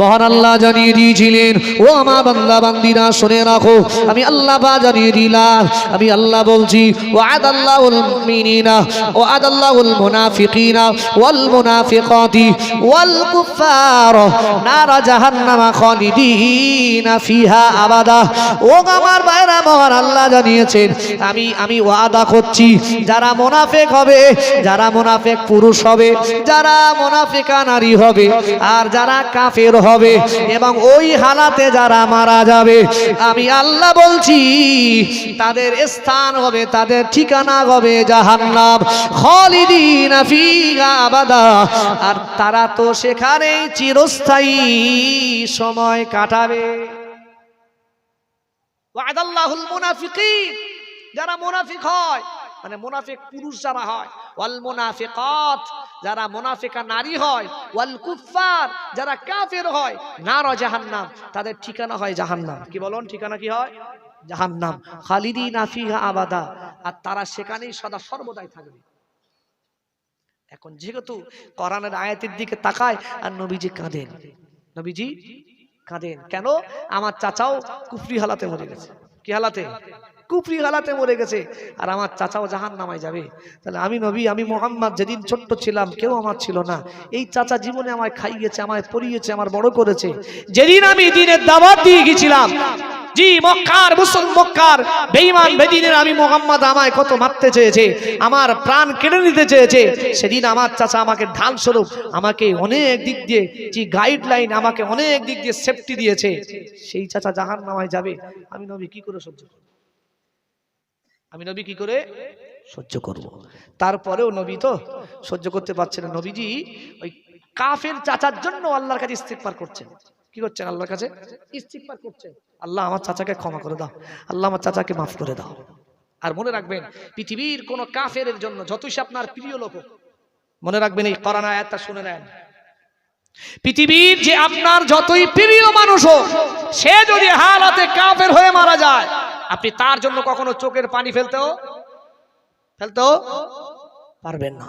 মহান আল্লাহ জানিয়ে দিয়েছিলেন, ও আমার বান্দা বান্দিরা শুনে রাখো, আমি আল্লাহ জানিয়ে দিলাম, আমি আল্লাহ বলছি, ওয়াদাল্লাহুল মুমিনিনা ওয়াদাল্লাহুল মুনাফিকিনা ওয়াল মুনাফিকাতি ওয়াল কুফার নারা জাহান্নামা খালিদিনা ফিহা আবাদা। ও আমার ভাইরা, মহান আল্লাহ জানিয়েছেন, আমি ওয়াদা করছি, যারা মুনাফিক হবে, যারা মুনাফিক পুরুষ হবে, যারা মুনাফিকা নারী হবে, আর যারা কাফের হবে, এবং ওই হালাতে যারা মারা যাবে, আমি আল্লাহ বলছি তাদের স্থান হবে, তাদের ঠিকানা হবে জাহান্নাম, খালিদিনা ফিহা আবাদা। আর তারা তো সেখানেই চিরস্থায়ী সময় কাটাবে। ওয়াদাল্লাহুল মুনাফিকিন, যারা মুনাফিক হয়, মানে মুনাফিক পুরুষ যারা হয়, ওয়াল মুনাফিকাত, যারা মুনাফিকা নারী হয়, ওয়াল কুফার, যারা কাফের হয়, নার জাহান্নাম, তাদের ঠিকানা হয় জাহান্নাম। কি বলুন, ঠিকানা কি হয়? জাহান্নাম, খালিদিনা ফিহা আবাদা। আর তারা সেখানেই সদা সর্বদাই থাকবে। এখন যেহেতু কোরআনের আয়াতের দিকে তাকায় আর নবীজি কাঁদেন, নবীজি কাঁদেন কেন? আমার চাচাও কুফরি হালাতে মরে গেছে। কি হালাতে? কুফরি হালাতে মরে গেছে, আর আমার চাচাও জাহান্নামে যাবে। তাহলে আমি নবী, আমি মুহাম্মদ যেদিন ছোট্ট ছিলাম কেউ আমার ছিল না, এই চাচা জীবনে আমায় খাইয়েছে, আমায় পরিয়েছে, আমার বড় করেছে। যেদিন আমি দ্বীনের দাওয়াত দিয়ে গেছিলাম, জি মক্কার মক্কার বেঈমান বেদিনের আমি মুহাম্মদ আমায় কত মারতে চেয়েছে, আমার প্রাণ কেড়ে নিতে চেয়েছে, সেদিন আমার চাচা আমাকে ঢাল স্বরূপ, আমাকে অনেক দিক দিয়ে যে গাইডলাইন, আমাকে অনেক দিক দিয়ে সেফটি দিয়েছে। সেই চাচা জাহান্নামে যাবে, আমি নবী কি করে সহ্য করব? আমি নবী কি করে সহ্য করব? তারপরেও নবী তো সহ্য করতে পারছেন না। নবীজি ওই কাফের চাচার জন্য আল্লাহর কাছে ইস্তিগফার করছেন। কি করছেন? আল্লাহর কাছে ইস্তিগফার করছেন, আল্লাহ আমার চাচাকে ক্ষমা করে দাও, আল্লাহ আমার চাচাকে মাফ করে দাও। আর মনে রাখবেন, পৃথিবীর কোন কাফের জন্য, যতই সে আপনার প্রিয় লোক, মনে রাখবেন এই কোরআন আয়াতটা শুনে নেন, পৃথিবীর যে আপনার যতই প্রিয় মানুষ হোক, সে যদি হালাতে কাফের হয়ে মারা যায়, আপনি তার জন্য কখনো চোখের পানি ফেলতেও পারবেন না।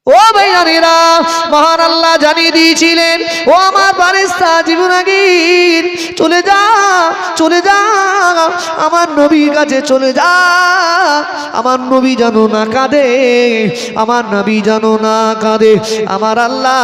ও ভাইয়ানেরা, মহান আল্লাহ জানিয়ে দিয়েছিলেন, ও আমার ফারেস্তা জীবনাগীর, চলে যা, চলে যা, আমার নবীর কাছে চলে যা। আমার নবী জানো না কাঁদে, আমার নবী জানো না কাঁদে। আমার আল্লাহ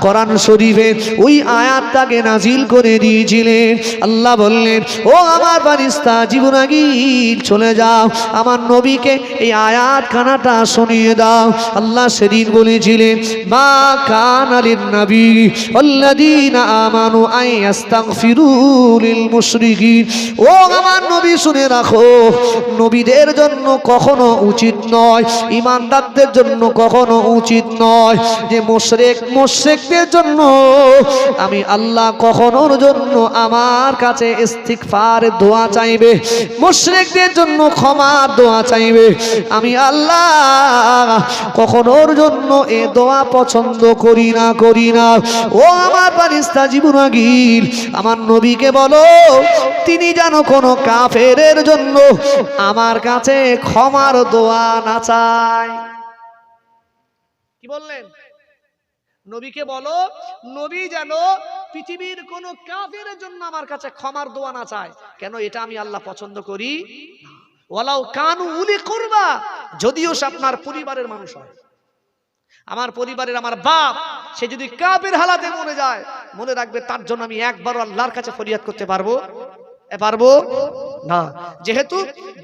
কোরআন শরীফে ওই আয়াতটাকে নাজিল করে দিয়েছিলেন। আল্লাহ বললেন, ও আমার ফারেস্তা জীবনাগীর, চলে যাও, আমার নবীকে এই আয়াত খানাটা শুনিয়ে দাও। আল্লাহ সেদিন বলেছিলেন, মা কানা লিন নবী ওয়াল্লাযীনা আমানু আইয়াস্তাগফিরু লিল মুশরিকিন। ও আমার নবী শুনে রাখো, নবীদের জন্য কখনো উচিত নয়, ঈমানদারদের জন্য কখনো উচিত নয় যে মুশরিকদের জন্য আমি আল্লাহ কখনোর জন্য আমার কাছে ইস্তিগফার দোয়া চাইবে, মুশরিকদের জন্য ক্ষমার দোয়া চাইবে। আমি আল্লাহ কখনোর জন্য এ দোয়া পছন্দ করি না। ও আমার ফারেস্তা জীবনাগীর, আমার নবীকে বলো, তিনি যেন কোনো কাফেরের জন্য আমার কাছে ক্ষমার দোয়া না চায়। কি বললেন? নবীকে বলো, নবী যেন পৃথিবীর কোন কাফেরের জন্য আমার কাছে ক্ষমার দোয়া না চায়। কেন? এটা আমি আল্লাহ পছন্দ করি না। ওয়ালাউ কানু উলি কুরবা, যদিও সে আপনার পরিবারের মানুষ হয়, আমার পরিবারের আমার বাপ, সে যদি কাফের হালাতে মরে যায়, মনে রাখবে তার জন্য আমি একবারও আল্লাহর কাছে ফরিয়াদ করতে পারবো না। যেহেতু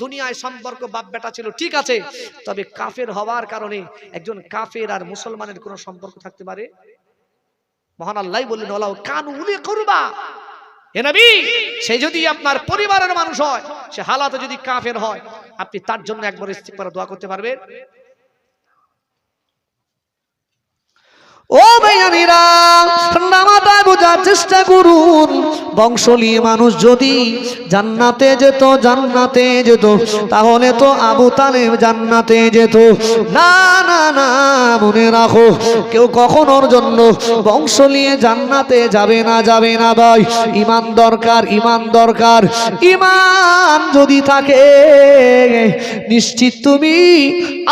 দুনিয়ায় সম্পর্ক বাপ বেটা ছিল, ঠিক আছে, তবে কাফের হওয়ার কারণে একজন কাফের আর মুসলমানের কোনো সম্পর্ক থাকতে পারে? মহান আল্লাহ বললেন, ওয়ালাউ কানু উলি কুরবা, হে নবী, সে যদি আপনার পরিবারের মানুষ হয়, সে হালাতে যদি কাফের হয়, আপনি তার জন্য একবার ইস্তিগফার দোয়া করতে পারবেন? ও ভাইয়ানিরা, ঠান্ডা মাথায় বোঝা বোঝার চেষ্টা করুন। বংশ নিয়ে মানুষ যদি জান্নাতে যেত তাহলে তো আবু তালেব জান্নাতে যেত। না না না, মনে রাখো, কেউ কখনোর জন্য বংশ নিয়ে জান্নাতে যাবে না ভাই। ঈমান দরকার, ঈমান দরকার। ঈমান যদি থাকে নিশ্চিত তুমি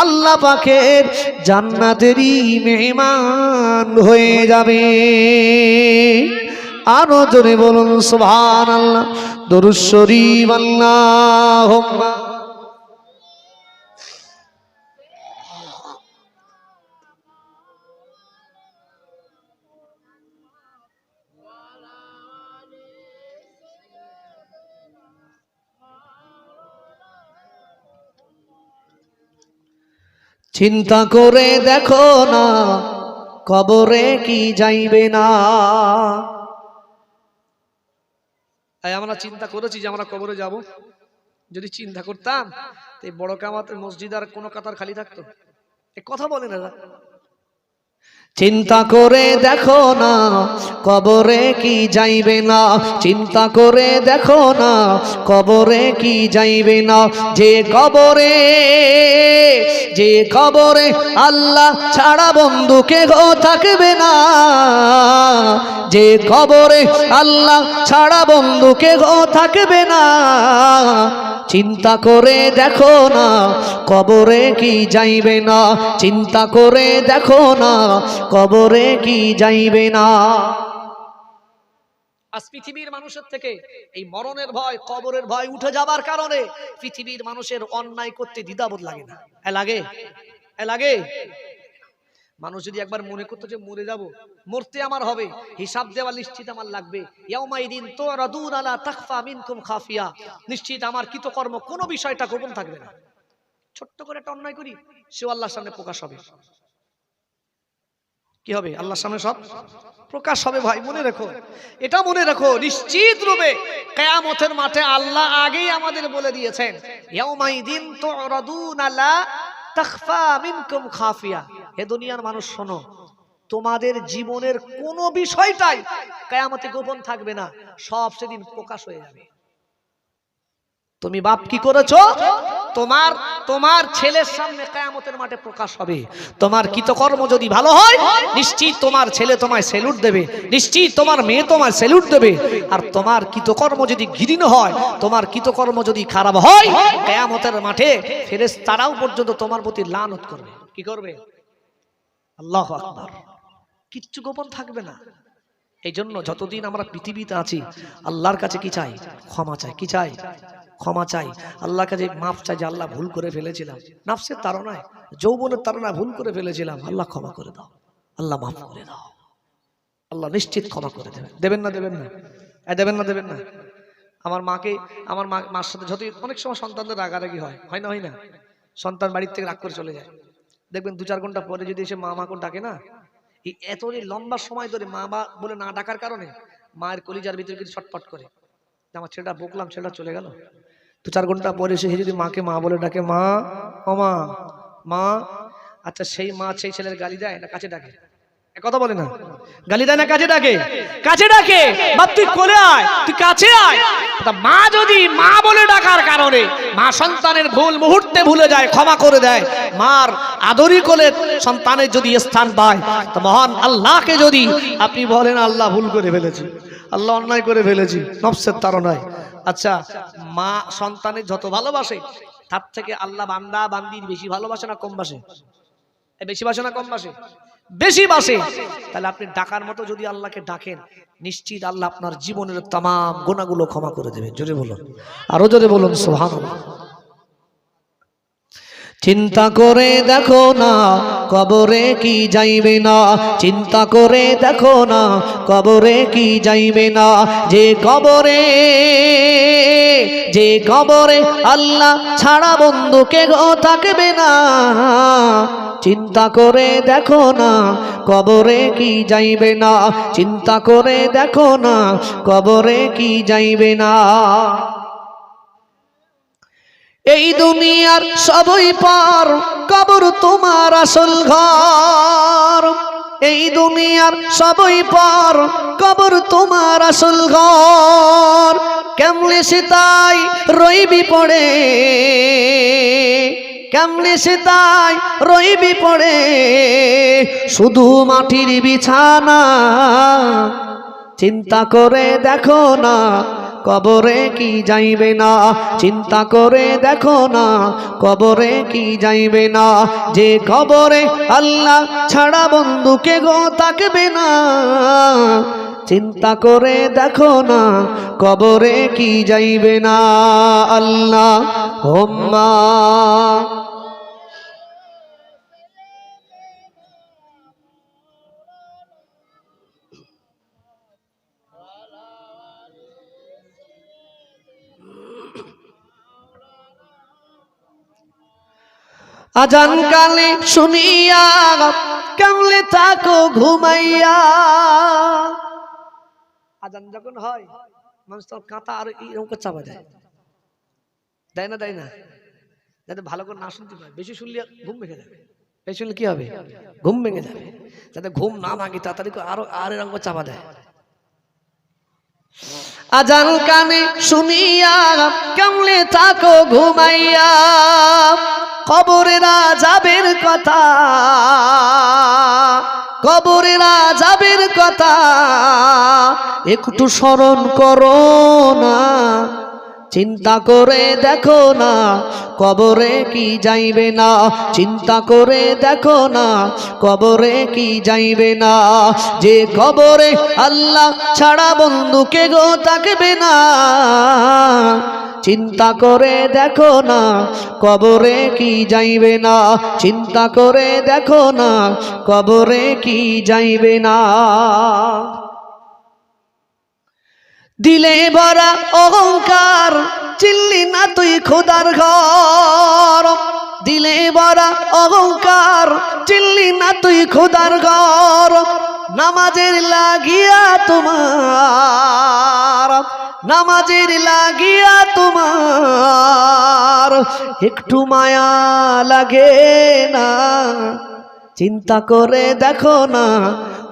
আল্লাহ পাকের জান্নাতেরই মেহমান হয়ে যাবে। আরো জোরে বলুন সুবহানাল্লাহ, দরুদ শরীফ আল্লাহুম্মা। চিন্তা করে দেখো না কবরে কি যাইবে না। আমরা চিন্তা করেছি যে আমরা কবরে যাব? যদি চিন্তা করতাম এই বড় কামাতের মসজিদ আর কোনো কাতার খালি থাকতো? এ কথা বলেন এরা। চিন্তা করে দেখো না কবরে কি যাইবে না, চিন্তা করে দেখো না কবরে কি যাইবে না। যে কবরে আল্লাহ ছাড়া বন্ধু কেহ থাকবে না, যে কবরে আল্লাহ ছাড়া বন্ধু কেহ থাকবে না। চিন্তা করে দেখো না কবরে কি যাইবে না, চিন্তা করে দেখো না কবরে কি যাইবে না। আজ পৃথিবীর মানুষের থেকে এই মরণের ভয়, কবরের ভয় উঠে যাবার কারণে পৃথিবীর মানুষের অন্যায় করতে দ্বিধাবোধ লাগে না। লাগে মানুষ যদি একবার মনে করতো যে মরে যাব, মরতে আমার হবে, হিসাব দেওয়া নিশ্চিত আমার লাগবে। ইয়াউমাইদিন তুরাদুনা লা তাখফা মিনকুম খাফিয়া, নিশ্চিত আমার কৃতকর্ম কোনো বিষয়টা গোপন থাকবে না। ছোট্ট করে একটা অন্যায় করি, সে আল্লাহর সামনে প্রকাশ হবে। কি হবে? আল্লাহর সামনে সব প্রকাশ হবে। ভাই মনে রেখো, এটা মনে রেখো, নিশ্চিত রূপে কিয়ামতের মাঠে আল্লাহ আগেই আমাদের বলে দিয়েছেন, ইয়াউমাইদিন তুরাদুনা লা তাখফা মিনকুম খাফিয়া। হে দুনিয়ার মানুষ শোনো, তোমাদের জীবনের কোন বিষয়টাই কিয়ামতে গোপন থাকবে না, সব সেদিন প্রকাশ হয়ে যাবে। তুমি বাপ কি করেছো, তোমার ছেলের সামনে কিয়ামতের মাঠে প্রকাশ হবে। তোমার কৃতকর্ম যদি ভালো হয়, নিশ্চিত তোমার ছেলে তোমায় স্যালুট দেবে, নিশ্চিত তোমার মেয়ে তোমায় স্যালুট দেবে। আর তোমার কৃতকর্ম যদি ঘৃণ্য হয়, তোমার কৃতকর্ম যদি খারাপ হয়, কিয়ামতের মাঠে ফেরেশতারাও পর্যন্ত তোমার প্রতি লানত করবে। কি করবে? আল্লাহু আকবার। কিচ্ছু গোপন থাকবে না। এই জন্য যতদিন আমরা পৃথিবীতে আছি আল্লাহর কাছে কি চাই? ক্ষমা চাই। কি চাই? ক্ষমা চাই। আল্লাহর কাছে মাফ চাই যে আল্লাহ ভুল করে ফেলেছিলাম, নফসের তাড়নায়, যৌবনের তাড়নায় ভুল করে ফেলেছিলাম, আল্লাহ ক্ষমা করে দাও, আল্লাহ মাফ করে দাও। আল্লাহ নিশ্চিত ক্ষমা করে দেবেন। দেবেন না? দেবেন না? আমার মার সাথে যত অনেক সময় সন্তানদের রাগারাগি হয় না? সন্তান বাড়ির থেকে রাগ করে চলে যায়, দেখবেন 2-4 ঘন্টা পরে যদি এসে মা করে ডাকে না, এই এতই লম্বা সময় ধরে মা বলে না ডাকার কারণে মায়ের কলিজার ভিতরে কিছু ছটফট করে, আমার ছেলেটা বকলাম, ছেলেটা চলে গেল। 2-4 ঘন্টা পরে এসে যদি মাকে মা বলে ডাকে, মা, ও মা, আচ্ছা সেই মা সেই ছেলের গালি দেয় না কাছে ডাকে? কথা বলে না? গালি দেয় না কাছে ডাকে? বাপ তুই কোলে আয়, তুই কাছে আয়। মা যদি মা বলে ডাকার কারণে মা সন্তানের ভুল মুহূর্তে ভুলে যায়, ক্ষমা করে দেয়, মার আদরি কোলে সন্তানের যদি স্থান পায়, তো মহান আল্লাহকে যদি আপনি বলেন আল্লাহ ভুল করে ফেলেছি, আল্লাহ অন্যায় করে ফেলেছি, নফসের তাড়নায়, আচ্ছা মা সন্তানের যত ভালোবাসে তার থেকে আল্লাহ বান্দা বান্দির বেশি ভালোবাসে না কম বাসে? বেশি বাসে না কম বাসে? বেশি বাসে। তাহলে আপনি ডাকার মতো যদি আল্লাহকে ডাকেন, নিশ্চিত আল্লাহ আপনার জীবনের तमाम গুনাহগুলো ক্ষমা করে দেবে। জোরে বলুন, আরো জোরে বলুন সুবহানাল্লাহ। চিন্তা করে দেখো না কবরে কি যাইবে না, চিন্তা করে দেখো না কবরে কি যাইবে না। যে কবরে আল্লাহ ছাড়া বন্ধু কেহ থাকবে না, চিন্তা করে দেখো না কবরে কি যাইবে না, চিন্তা করে দেখো না কবরে কি যাইবে না। এই দুনিয়ার সবই পার, কবর তোমার আসল ঘর। এই দুনিয়ার সবই পার, কবর তোমার আসল ঘর। কেমনে সে তাই রইবি পড়ে, কেমনে সে তাই রইবি পড়ে, শুধু মাটির বিছানা। চিন্তা করে দেখো না কবরে কি যাইবে না, চিন্তা করে দেখো না কবরে কি যাইবে না। যে কবরে আল্লাহ ছাড়া বন্ধুকে গো থাকবে না, চিন্তা করে দেখো না কবরে কি যাইবে না। আল্লাহ হুম্মা আজান কালে শুনিয়া কামলে থাকো ঘুমাইয়া। আজান যখন হয় মানুষ তো কাঁথা আর এরকম করে চাপা দেয়, দেয় না দেয় না, যাতে ভালো করে না শুনতে পায়। বেশি শুনলে ঘুম ভেঙে যাবে, বেশি শুনলে কি হবে, ঘুম ভেঙে যাবে। যাতে ঘুম না ভাঙে তাড়াতাড়ি আর এরকম করে চাপা দেয়। আজান কানে শুনিয়া কামলে থাকো ঘুমাইয়া, কবরের আযাবের কথা, কবরের আযাবের কথা একটু স্মরণ করো না। চিন্তা করে দেখো না কবরে কি যাইবে না, চিন্তা করে দেখো না কবরে কি যাইবে না। যে কবরে আল্লাহ ছাড়া বন্ধুকে গো থাকবে না, চিন্তা করে দেখো না কবরে কি যাইবে না, চিন্তা করে দেখো না কবরে কি যাইবে না। দিলে ভরা অহংকার চিল্লি না তুই খোদার ঘর, দিলে ভরা অহংকার চিল্লি না তুই খোদার ঘর। নামাজের লাগিয়া তোমার, নামাজের লাগিয়া তোমার একটু মায়া লাগে না। চিন্তা করে দেখো না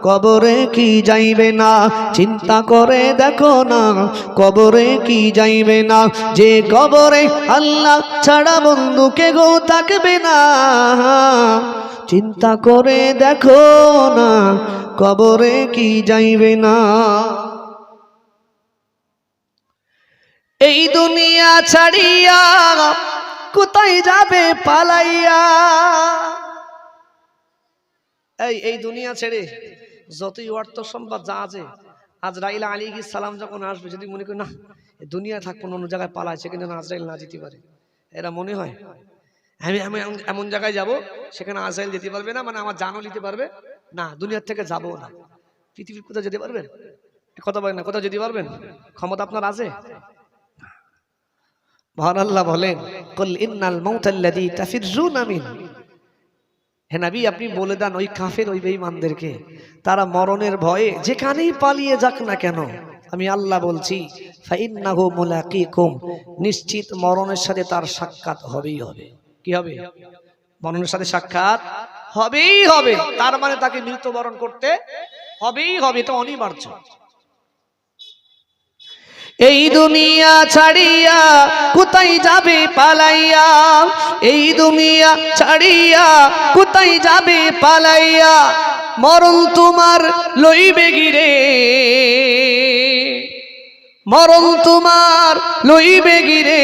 কবরে কি যাইবে না, চিন্তা করে দেখো না কবরে কি যাইবে না। যে কবরে আল্লাহ ছাড়া বন্ধুকে গো থাকবে না, চিন্তা করে দেখো না কবরে কি যাইবে না। এই দুনিয়া ছাড়িয়া কোথায় যাবে পালাইয়া। এই দুনিয়া ছেড়ে যতই অর্থ সম্পদ যা আছে, আজরাইল আলাইহিস সালাম যখন আসবে, যদি মনে করি না দুনিয়া থাকবো অন্য জায়গায় পালায়, সেখানে আজরাইল না যেতে পারে, এরা মনে হয় আমি আমি এমন জায়গায় যাব সেখানে আজরাইল যেতে পারবে না, মানে আমার জানও নিতে পারবে না, দুনিয়ার থেকে যাবো না। পৃথিবীর কোথাও যেতে পারবেন, কথা বলেন না, কোথাও যেতে পারবেন? ক্ষমতা আপনার আছে? মহান আল্লাহ বলেন, কুল ইন্নাল মাউতাল্লাযী তাফিররুনা মিন। হে নবী, আপনি বলে দেন ওই কাফের ওই বেঈমানদেরকে, তারা মরণের ভয়ে যেখানেই পালিয়ে যাক না কেন, আমি আল্লাহ বলছি ফাইন্নাহু মুলাকিকুম, নিশ্চিত মরণের সাথে তার সাক্ষাৎ হবেই হবে। কি হবে? মরণের সাথে সাক্ষাৎ হবেই হবে। তার মানে তাকে মৃত্যুবরণ করতে হবেই হবে, এটা অনিবার্য। এই দুনিয়া ছাড়িয়া কোথায় যাবে পালাইয়া, এই দুনিয়া ছাড়িয়া কোথায় যাবে পালাইয়া। মরণ তোমার লইবে গিরে, মরণ তোমার লইবে গিরে,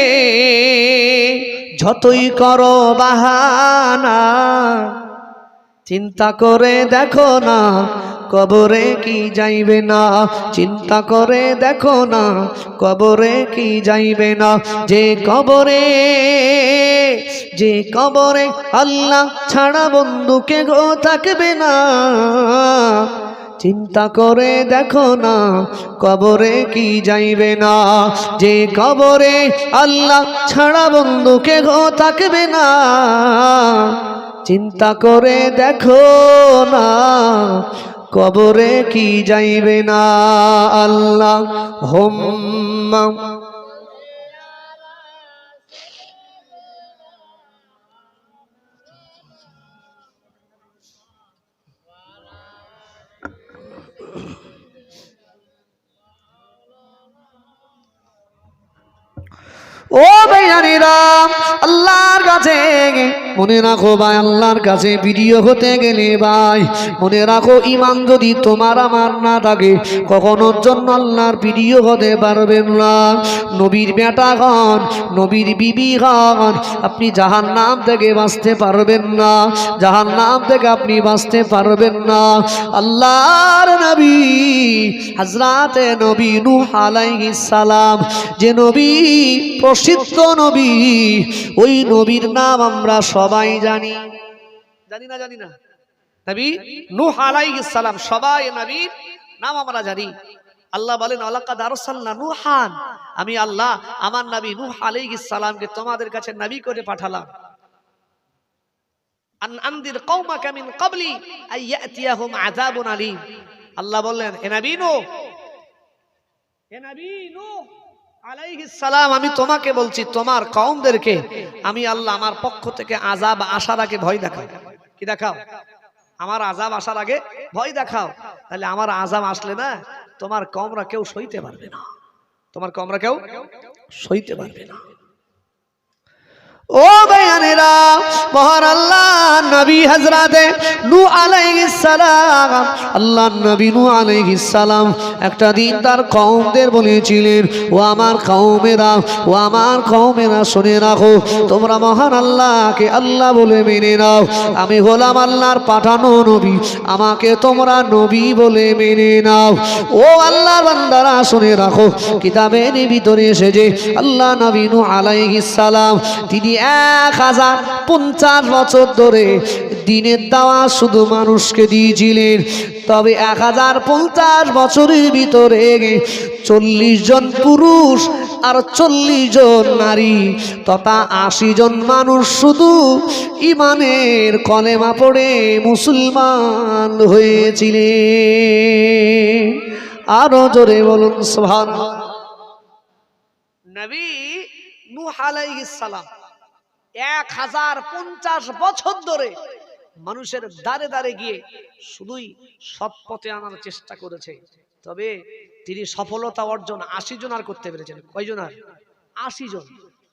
যতই করো বাহানা। চিন্তা করে দেখো না কবরে কি যাইবে না, চিন্তা করে দেখো না কবরে কি যাইবে না। যে কবরে, যে কবরে আল্লাহ ছাড়া বন্ধুকে গো থাকবে না, চিন্তা করে দেখো না কবরে কি যাইবে না। যে কবরে আল্লাহ ছাড়া বন্ধুকে গো থাকবে না, চিন্তা করে দেখো না কবরে কি যাইবে না। আল্লাহ হুম্মা ও ভাইয়ানেরা, আল্লাহর কাছে মনে রাখো ভাই, আল্লাহর কাছে প্রিয় হতে গেলে ভাই মনে রাখো, ঈমান যদি তোমার আমার না থাকে কখনোর জন্য আল্লাহর প্রিয় হতে পারবেন না। নবীর বেটা হন, নবীর বিবি হন, আপনি জাহান্নাম থেকে বাঁচতে পারবেন না, জাহান্নাম থেকে আপনি বাঁচতে পারবেন না। আল্লাহর নবী হযরতে নবী নূহ আলাইহিস সালাম, যে নবী প্রসিদ্ধ নবী, ওই নবীর নাম আমরা সবাই জানি, জানি না? জানি না? নবী নূহ আলাইহিস সালাম, সবাই নবীর নাম আমরা জানি। আল্লাহ বলেন ওয়ালাকাদ আরসালনা নূহান, আমি আল্লাহ আমার নবী নূহ আলাইহিস সালামকে তোমাদের কাছে নবী করে পাঠালাম। আন আনদির কওমাকা মিন ক্বাবলি আইয়াতিয়াহুম আযাবুন আলীম। আল্লাহ বললেন হে নবী নূহ, হে নবী নূহ আলাইহিস সালাম, আমি তোমাকে বলছি তোমার কওমদেরকে আমি আল্লাহ আমার পক্ষ থেকে আযাব আসার আগে ভয় দেখাও। কি দেখাও? আমার আযাব আসার আগে ভয় দেখাও। তাহলে আমার আযাব আসলে না তোমার কওমরা কেউ সইতে পারবে না, তোমার কওমরা কেউ সইতে পারবে না। ও ভাইয়ানেরা, মহান আল্লাহ নবী হযরতে নূহ আলাইহিস সালাম, আল্লাহর নবী নূহ আলাইহিস সালাম একটা দিন তার কওমদের বলেছিলেন, ও আমার কওমেরা, ও আমার কওমেরা, শুনে রাখো, তোমরা মহান আল্লাহকে আল্লাহ বলে মেনে নাও। আমি হলাম আল্লাহর পাঠানো নবী, আমাকে তোমরা নবী বলে মেনে নাও। ও আল্লাহর বান্দারা, শুনে রাখো, কিতাবের ভিতরে এসেছে আল্লাহ নবী নূহ আলাইহিস সালাম তিনি 1050 বছর ধরে দিনের দাওয়াত শুধু মানুষকে দিয়েছিলেন। তবে 1050 বছরের ভিতরে 40 জন পুরুষ আর 40 জন নারী তথা 80 জন মানুষ শুধু ঈমানের কলেমা পড়ে মুসলমান হয়েছিলেন। আরো জোরে বলুন সুবহানাল্লাহ। নবী নূহ আলাইহিস সালাম 1050 বছর ধরে মানুষের দ্বারে দ্বারে গিয়ে শুধুই সৎ পথে আনার চেষ্টা করেছে। তবে তিনি সফলতা অর্জন 80 জন আর করতে পেরেছেন। কয়জন? আর 80 জন।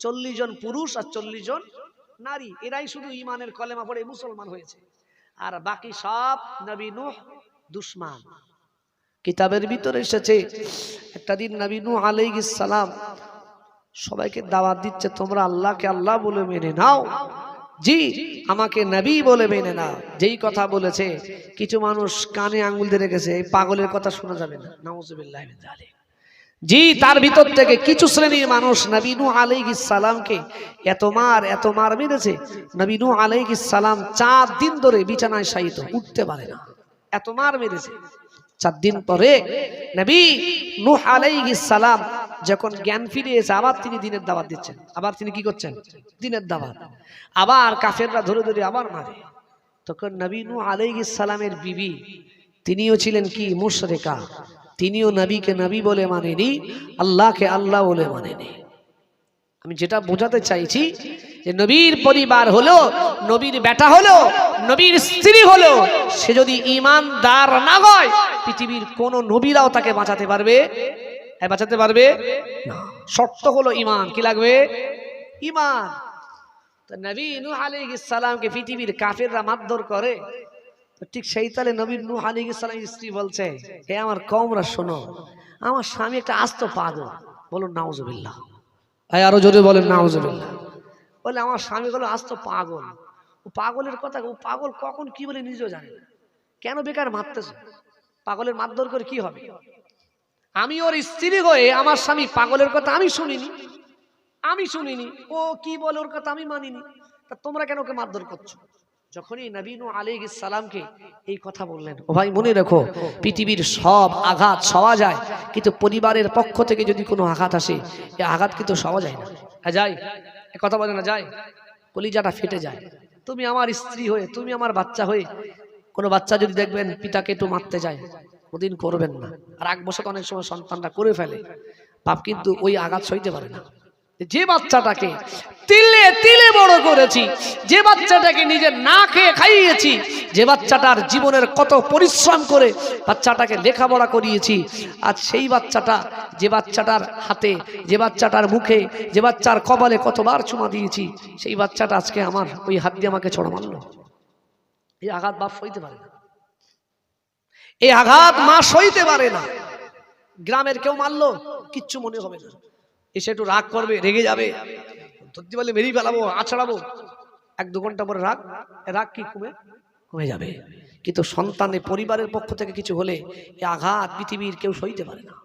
40 জন পুরুষ আর 40 জন নারী, এরাই শুধু ঈমানের কলেমা পড়ে মুসলমান হয়েছে। আর বাকি সব নবী নূহ দুশমন। কিতাবের ভিতরে এসেছে একটা দিন নবী নূহ আলাইহিস সালাম সবাইকে দাওয়াত দিচ্ছে, তোমরা আল্লাহকে আল্লাহ বলে মেনে নাও, জি আমাকে নবী বলে মেনে নাও। যেই কথা বলেছে কিছু মানুষ কানে আঙ্গুল দিয়ে রেখেছে, এই পাগলের কথা শোনা যাবে না, নাউজুবিল্লাহি মিন যালিক। জি তার ভিতর থেকে কিছু শ্রেণীর মানুষ নবী নূহ আলাইহিস সালামকে এত মার মেরেছে, নবী নূহ আলাইহিস সালাম 4 দিন ধরে বিছানায় শায়িত, উঠতে পারে না, এত মার মেরেছে। 4 দিন পরে নবী নূহ আলাইহিস সালাম যখন জ্ঞান ফিরে এসে আবার তিনি দিনের দাওয়াত দিচ্ছেন। আবার তিনি কি করছেন? দিনের দাওয়াত। আবার কাফেররা ধরে ধরে আবার মারে। তখন নবী নূহ আলাইহিস সালামের বিবি, তিনিও ছিলেন কি মুশরিকা, তিনিও নবীকে নবী বলে মানেনি, আল্লাহকে আল্লাহ বলে মানেনি। আমি যেটা বোঝাতে চাইছি যে নবীর পরিবার হলো, নবীর বেটা হলো, নবীর স্ত্রী হলো, সে যদি ঈমানদার না হয় পৃথিবীর কোন নবীরাও তাকে বাঁচাতে পারবে? বাঁচাতে পারবে না। শর্ত হলো ঈমান। কি লাগবে? ঈমান। তো নবী নূহ আলাইহিস সালামকে পৃথিবীর কাফেররা মারধর করে, তো ঠিক সেই তালে নবী নূহ আলাইহিস সালামের স্ত্রী বলছে, হে আমার কওমরা শোনো, আমার স্বামী একটা আস্ত পাগল। বলুন নাউজুবিল্লাহ। আরো জোরে বলেন নাউজুবিল্লাহ। বলে আমার স্বামী হলো আস্ত পাগল। ও পাগলের কথা, ও পাগল কখন কি বলে নিজেও জানে না। কেন বেকার মারতেছে? পাগলের মারধর করে কি হবে? আমি ওর স্ত্রী হয়ে আমার স্বামী পাগলের কথা আমি শুনিনি, ও কি বলে ওর কথা আমি মানিনি, তা তোমরা কেন ওকে মারধর করছো? যখনই নবী নূহ আলাইহিস সালামকে এই কথা বললেন, ও ভাই মনে রাখো, পৃথিবীর সব আঘাত সওয়া যায়, কিন্তু পরিবারের পক্ষ থেকে যদি কোনো আঘাত আসে, এই আঘাত কিন্তু সওয়া যায় না। যায়? এ কথা বলে না যায়? কলিজাটা ফেটে যায়। তুমি আমার স্ত্রী হয়ে, তুমি আমার বাচ্চা হয়ে, কোনো বাচ্চা যদি দেখবেন পিতাকে একটু মারতে যায়, ওদিন করবেন না। আর 1 বছর অনেক সময় সন্তানরা করে ফেলে পাপ, কিন্তু ওই আঘাত সইতে পারে না। যে বাচ্চাটাকে তিলে তিলে বড় করেছি, যে বাচ্চাটাকে নিজে না খেয়ে খাইয়েছি, যে বাচ্চাটার জীবনের কত পরিশ্রম করে বাচ্চাটাকে লেখাপড়া করিয়েছি, আজ সেই বাচ্চাটা, যে বাচ্চাটার হাতে, যে বাচ্চাটার মুখে, যে বাচ্চার কপালে কতবার চুমা দিয়েছি, সেই বাচ্চাটা আজকে আমার ওই হাত দিয়ে আমাকে ছোড়া মারলো। এই আঘাত বাপ সইতে পারে না, এই আঘাত মা সইতে পারে না। গ্রামের কেউ মারলো কিচ্ছু মনে হবে না, এসে একটু রাগ করবে, রেগে যাবে, ধরতে পারলে মেরেই ফেলাবো, আছড়াবো, 1-2 ঘন্টা পরে রাগ কি কমে যাবে। কিন্তু সন্তানের পরিবারের পক্ষ থেকে কিছু হলে এই আঘাত পৃথিবীর কেউ সইতে পারে না।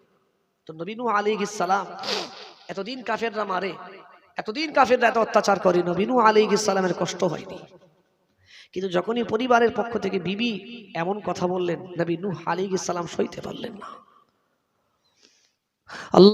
তো নবী নূহ আলাইহিস সালাম, এতদিন কাফেররা মারে, এতদিন কাফেররা এত অত্যাচার করে, নবী নূহ আলাইহিস সালামের কষ্ট হয়নি। কিন্তু যখনই পরিবারের পক্ষ থেকে বিবি এমন কথা বললেন, নবী নূহ আলাইহিস সালাম সইতে পারলেন না। আল্লাহ